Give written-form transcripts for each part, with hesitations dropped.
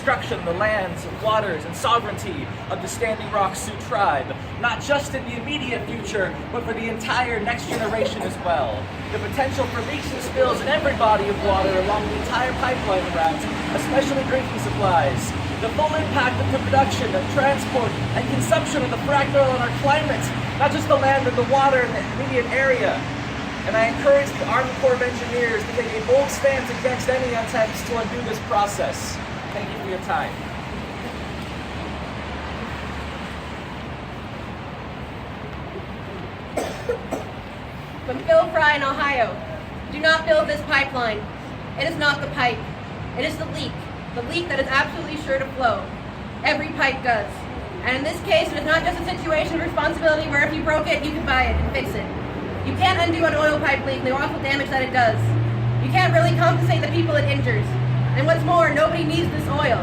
construction of the lands, waters, and sovereignty of the Standing Rock Sioux tribe, not just in the immediate future, but for the entire next generation as well. The potential for leaks and spills in every body of water along the entire pipeline route, especially drinking supplies. The full impact of the production, of transport, and consumption of the fracked oil on our climate, not just the land and the water in the immediate area. And I encourage the Army Corp of Engineers to take a bold stance against any attempts to undo this process. Thank you for your time. From Phil Fry in Ohio, do not build this pipeline. It is not the pipe. It is the leak that is absolutely sure to flow. Every pipe does. And in this case, it is not just a situation of responsibility where if you broke it, you can buy it and fix it. You can't undo an oil pipe leak and the awful damage that it does. You can't really compensate the people it injures. And what's more, nobody needs this oil.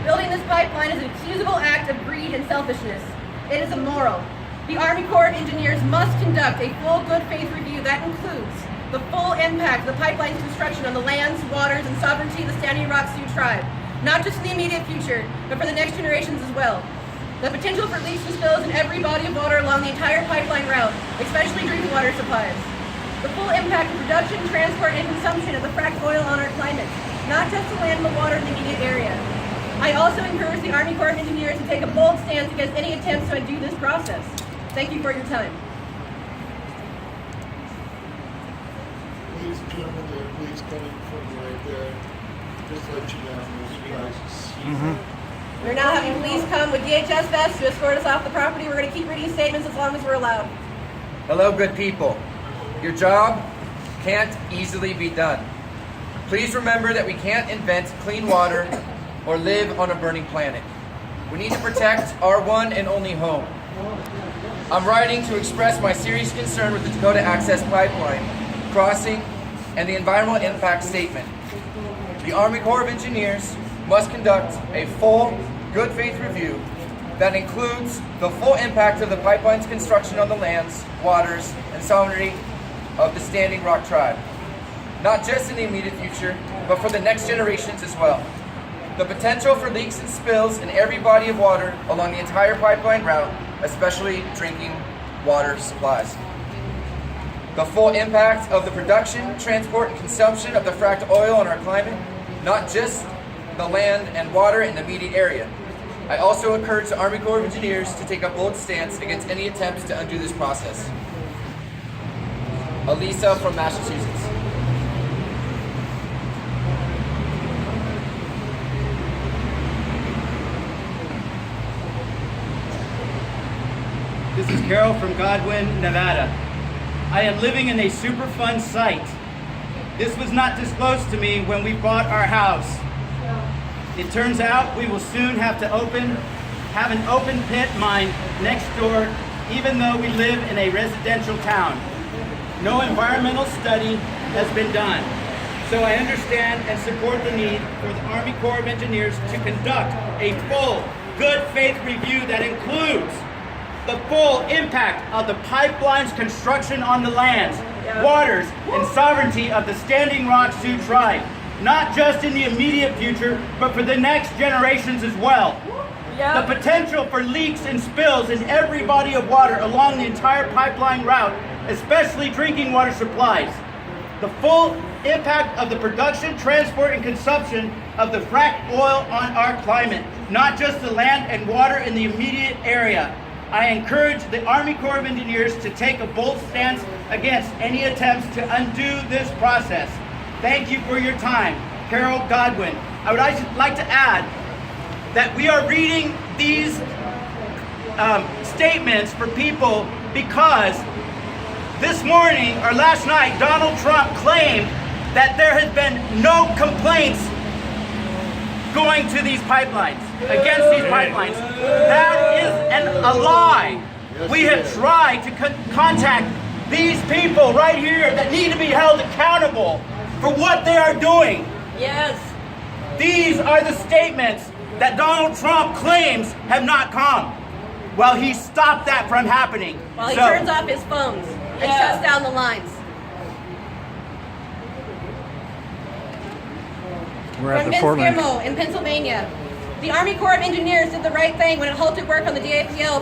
Building this pipeline is an excusable act of greed and selfishness. It is immoral. The Army Corps of Engineers must conduct a full good faith review that includes the full impact of the pipeline's construction on the lands, waters, and sovereignty of the Standing Rock Sioux tribe, not just in the immediate future, but for the next generations as well. The potential for leaks and spills in every body of water along the entire pipeline route, especially drinking water supplies. The full impact of production, transport, and consumption of the fracked oil on our climate, not just the land and the water in the immediate area. I also encourage the Army Corps of Engineers to take a bold stance against any attempts to undo this process. Thank you for your time. Ladies and gentlemen, there are police coming from right there. Just let you know. We're now having police come with DHS vests to escort us off the property. We're going to keep reading statements as long as we're allowed. Hello, good people. Your job can't easily be done. Please remember that we can't invent clean water or live on a burning planet. We need to protect our one and only home. I'm writing to express my serious concern with the Dakota Access Pipeline crossing and the environmental impact statement. The Army Corps of Engineers must conduct a full good faith review that includes the full impact of the pipeline's construction on the lands, waters, and sovereignty of the Standing Rock tribe, not just in the immediate future, but for the next generations as well. The potential for leaks and spills in every body of water along the entire pipeline route, especially drinking water supplies. The full impact of the production, transport, and consumption of the fracked oil on our climate, not just the land and water in the immediate area. I also encourage the Army Corps of Engineers to take a bold stance against any attempts to undo this process. Elisa from Massachusetts. This is Carol from Godwin, Nevada. I am living in a Superfund site. This was not disclosed to me when we bought our house. It turns out we will soon have an open pit mine next door, even though we live in a residential town. No environmental study has been done. So I understand and support the need for the Army Corps of Engineers to conduct a full good faith review that includes the full impact of the pipeline's construction on the lands, waters, and sovereignty of the Standing Rock Sioux tribe, not just in the immediate future, but for the next generations as well. The potential for leaks and spills in every body of water along the entire pipeline route, especially drinking water supplies. The full impact of the production, transport, and consumption of the fracked oil on our climate, not just the land and water in the immediate area. I encourage the Army Corps of Engineers to take a bold stance against any attempts to undo this process. Thank you for your time. Carol Godwin. I would like to add that we are reading these statements for people because this morning or last night, Donald Trump claimed that there has been no complaints going to these pipelines, against these pipelines. That is a lie. We have tried to contact these people right here that need to be held accountable for what they are doing. Yes. These are the statements that Donald Trump claims have not come. Well, he stopped that from happening. While he turns off his phones and shuts down the lines. We're at From the Vince Portland. Gimmo in Pennsylvania. The Army Corp of Engineers did the right thing when it halted work on the DAPL